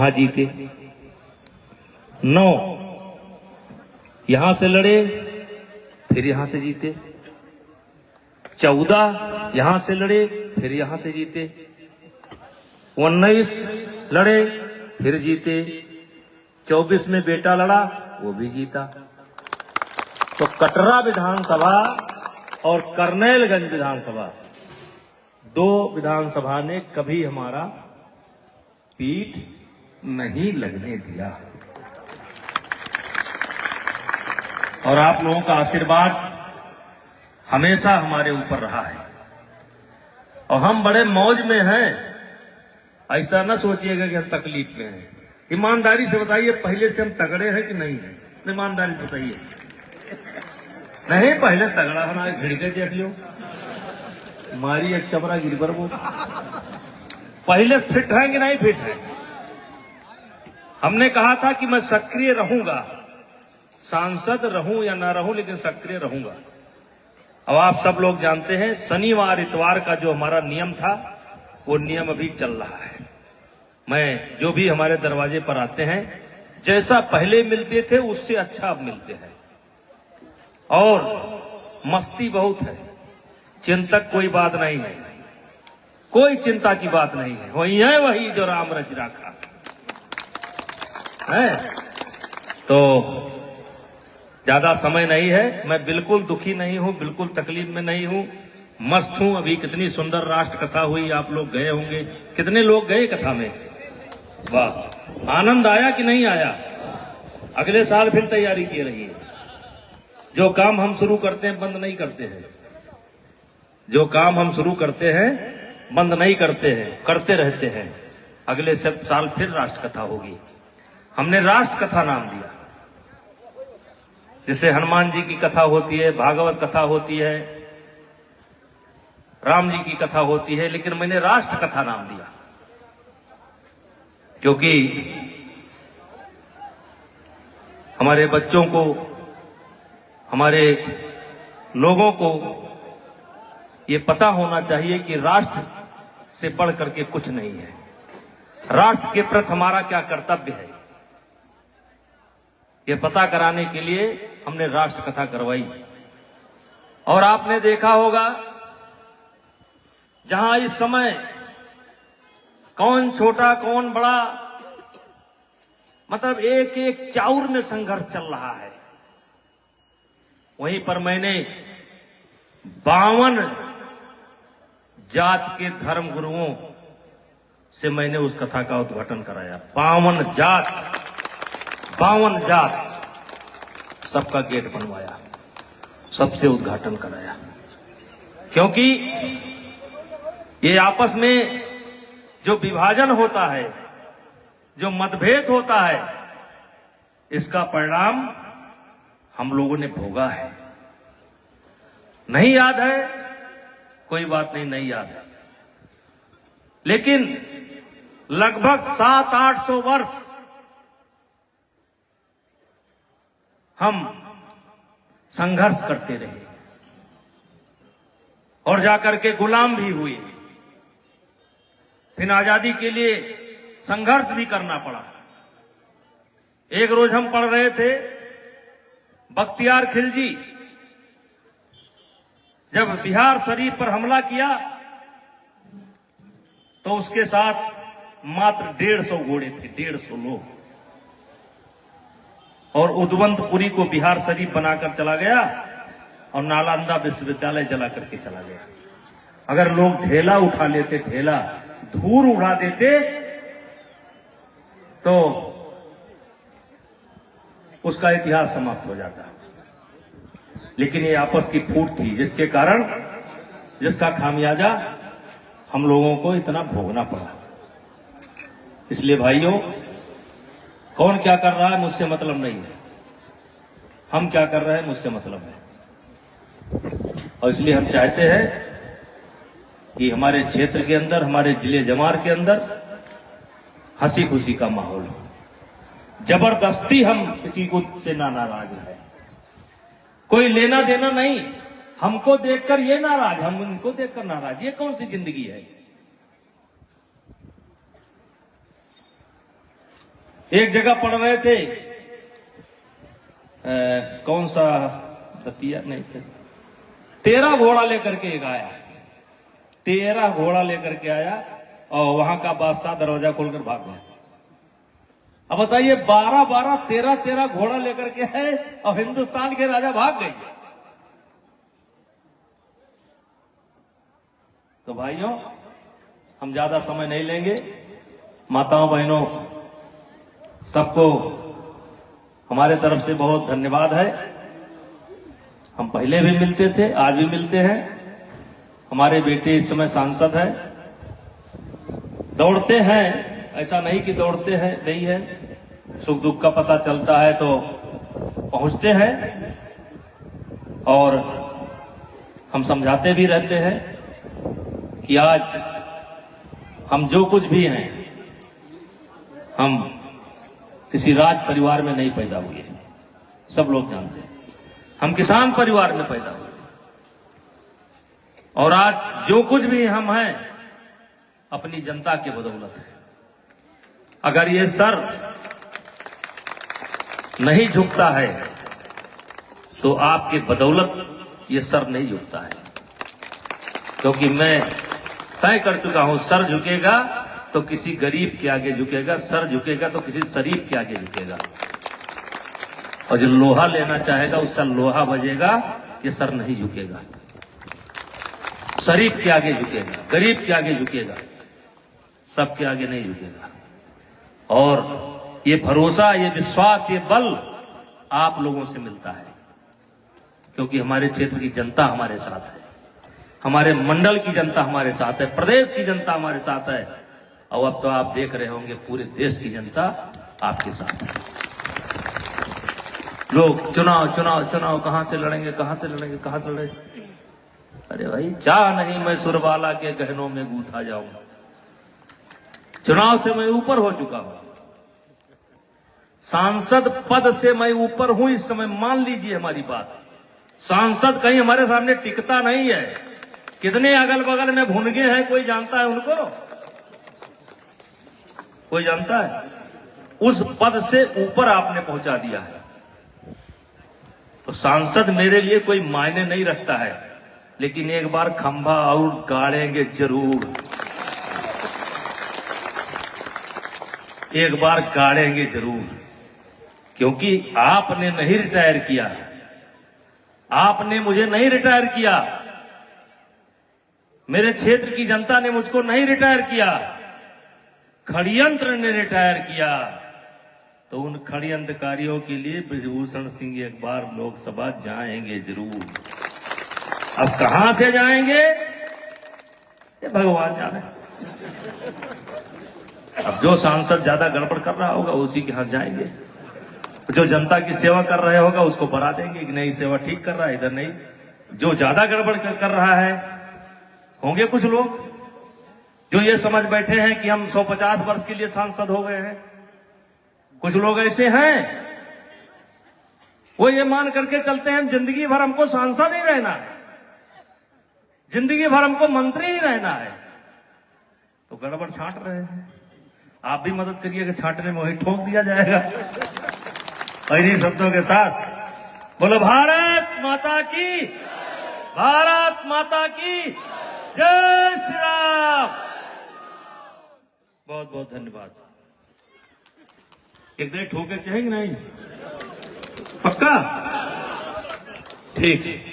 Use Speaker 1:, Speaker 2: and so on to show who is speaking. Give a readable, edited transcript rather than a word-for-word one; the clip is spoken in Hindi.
Speaker 1: वहां जीते। 9 यहां से लड़े, फिर यहां से जीते। 14 यहां से लड़े, फिर यहां से जीते। 19 लड़े, फिर जीते। 24 में बेटा लड़ा, वो भी जीता। तो कटरा विधानसभा और करनेलगंज विधानसभा, 2 विधानसभा ने कभी हमारा पीठ नहीं लगने दिया। और आप लोगों का आशीर्वाद हमेशा हमारे ऊपर रहा है और हम बड़े मौज में हैं। ऐसा ना सोचिएगा कि हम तकलीफ में हैं। ईमानदारी से बताइए, पहले से हम तगड़े हैं कि नहीं है? ईमानदारी से बताइए। नहीं, पहले तगड़ा होना, घिड़के देख लियो, मारी एक चबरा गिर पर। वो पहले फिट है कि नहीं फिट है? हमने कहा था कि मैं सक्रिय रहूंगा, सांसद रहूं या ना रहूं, लेकिन सक्रिय रहूंगा। अब आप सब लोग जानते हैं, शनिवार इतवार का जो हमारा नियम था, वो नियम अभी चल रहा है। मैं जो भी हमारे दरवाजे पर आते हैं, जैसा पहले मिलते थे उससे अच्छा अब मिलते हैं। और मस्ती बहुत है, चिंतक कोई बात नहीं है, कोई चिंता की बात नहीं है। वही है वही जो राम रच राखा है। तो ज्यादा समय नहीं है, मैं बिल्कुल दुखी नहीं हूं, बिल्कुल तकलीफ में नहीं हूं, मस्त हूं। अभी कितनी सुंदर राष्ट्र कथा हुई, आप लोग गए होंगे। कितने लोग गए कथा में? वाह, आनंद आया कि नहीं आया? अगले साल फिर तैयारी की रही है। जो काम हम शुरू करते हैं बंद नहीं करते हैं, जो काम हम शुरू करते हैं बंद नहीं करते हैं, करते रहते हैं। अगले साल फिर राष्ट्र कथा होगी। हमने राष्ट्र कथा नाम दिया। जिसे हनुमान जी की कथा होती है, भागवत कथा होती है, राम जी की कथा होती है, लेकिन मैंने राष्ट्र कथा नाम दिया क्योंकि हमारे बच्चों को, हमारे लोगों को ये पता होना चाहिए कि राष्ट्र से बढ़ करके कुछ नहीं है। राष्ट्र के प्रति हमारा क्या कर्तव्य है, ये पता कराने के लिए हमने राष्ट्र कथा करवाई। और आपने देखा होगा, जहां इस समय कौन छोटा कौन बड़ा, मतलब एक एक चाउर में संघर्ष चल रहा है, वहीं पर मैंने 52 जात के धर्म गुरुओं से मैंने उस कथा का उद्घाटन कराया। 52 जात, सबका गेट बनवाया, सबसे उद्घाटन कराया। क्योंकि ये आपस में जो विभाजन होता है, जो मतभेद होता है, इसका परिणाम हम लोगों ने भोगा है। नहीं याद है, कोई बात नहीं, नहीं याद है, लेकिन लगभग 700-800 वर्ष हम संघर्ष करते रहे और जाकर के गुलाम भी हुए। फिर आजादी के लिए संघर्ष भी करना पड़ा। एक रोज हम पढ़ रहे थे, बख्तियार खिलजी जब बिहार शरीफ पर हमला किया तो उसके साथ मात्र 150 घोड़े थे, 150 लोग, और उदवंतपुरी को बिहार शरीफ बनाकर चला गया और नालंदा विश्वविद्यालय जला करके चला गया। अगर लोग ढेला उठा लेते, ढेला धूर उड़ा देते, तो उसका इतिहास समाप्त हो जाता। लेकिन ये आपस की फूट थी, जिसके कारण, जिसका खामियाजा हम लोगों को इतना भोगना पड़ा। इसलिए भाइयों, कौन क्या कर रहा है मुझसे मतलब नहीं है, हम क्या कर रहे हैं मुझसे मतलब है। और इसलिए हम चाहते हैं कि हमारे क्षेत्र के अंदर, हमारे जिले जमार के अंदर हंसी खुशी का माहौल हो। जबरदस्ती हम किसी को से ना नाराज है, कोई लेना देना नहीं। हमको देखकर ये नाराज, हम उनको देखकर नाराज, ये कौन सी जिंदगी है? एक जगह पढ़ रहे थे, कौन सा दतिया नहीं से 13 घोड़ा लेकर के एक आया, 13 घोड़ा लेकर के आया और वहां का बादशाह दरवाजा खोलकर भाग गया। अब बताइए 12-12, 13-13 घोड़ा लेकर के है और हिंदुस्तान के राजा भाग गए। तो भाइयों, हम ज्यादा समय नहीं लेंगे। माताओं बहनों सबको हमारे तरफ से बहुत धन्यवाद है। हम पहले भी मिलते थे, आज भी मिलते हैं। हमारे बेटे इस समय सांसद है, दौड़ते हैं, ऐसा नहीं कि दौड़ते हैं नहीं है, सुख दुख का पता चलता है तो पहुंचते हैं और हम समझाते भी रहते हैं कि आज हम जो कुछ भी हैं, हम किसी राज परिवार में नहीं पैदा हुए, सब लोग जानते हैं। हम किसान परिवार में पैदा हुए और आज जो कुछ भी हम हैं अपनी जनता की बदौलत है। अगर ये सर नहीं झुकता है तो आपके बदौलत ये सर नहीं झुकता है, क्योंकि मैं तय कर चुका हूं, सर झुकेगा तो किसी गरीब के आगे झुकेगा, सर झुकेगा तो किसी शरीफ के आगे झुकेगा। और जो लोहा लेना चाहेगा उसका लोहा बजेगा, ये सर नहीं झुकेगा। शरीफ के आगे झुकेगा, गरीब के आगे झुकेगा, सबके आगे नहीं झुकेगा। और ये भरोसा, ये विश्वास, ये बल आप लोगों से मिलता है, क्योंकि हमारे क्षेत्र की जनता हमारे साथ है, हमारे मंडल की जनता हमारे साथ है, प्रदेश की जनता हमारे साथ है और अब तो आप देख रहे होंगे पूरे देश की जनता आपके साथ है। लोग चुनाव चुनाव चुनाव, कहां से लड़ेंगे, कहां से लड़ेंगे, कहां से लड़ेंगे। अरे भाई, चाह नहीं मैं सुरबाला के गहनों में गूंथा जाऊं, चुनाव से मैं ऊपर हो चुका हूं, सांसद पद से मैं ऊपर हूं इस समय। मान लीजिए हमारी बात, सांसद कहीं हमारे सामने टिकता नहीं है। कितने अगल बगल में भुनगे हैं, कोई जानता है उनको? कोई जानता है? उस पद से ऊपर आपने पहुंचा दिया है। तो सांसद मेरे लिए कोई मायने नहीं रखता है, लेकिन एक बार खंभा और गाड़ेंगे जरूर, एक बार गाड़ेंगे जरूर, क्योंकि आपने नहीं रिटायर किया, आपने मुझे नहीं रिटायर किया, मेरे क्षेत्र की जनता ने मुझको नहीं रिटायर किया, षड्यंत्र ने रिटायर किया। तो उन षड्यंत्रकारियों के लिए बृजभूषण सिंह एक बार लोकसभा जाएंगे जरूर। अब कहां से जाएंगे ये भगवान जाने। अब जो सांसद ज्यादा गड़बड़ कर रहा होगा उसी के हाथ जाएंगे, जो जनता की सेवा कर रहे होगा उसको बरा देंगे कि नहीं सेवा ठीक कर रहा है, इधर नहीं। जो ज्यादा गड़बड़ कर रहा है, होंगे कुछ लोग जो ये समझ बैठे हैं कि हम 150 वर्ष के लिए सांसद हो गए हैं। कुछ लोग ऐसे हैं, वो ये मान करके चलते हैं जिंदगी भर हमको सांसद ही रहना है, जिंदगी भर हमको मंत्री ही रहना है। तो गड़बड़ छांट रहे हैं। आप भी मदद करिए कि छांटने में वही ठोक दिया जाएगा। और इन्हीं शब्दों के साथ बोलो भारत माता की, भारत माता की जय श्री राम। बहुत बहुत धन्यवाद। एक दिन ठोके चाहेंगे नहीं? पक्का? ठीक है।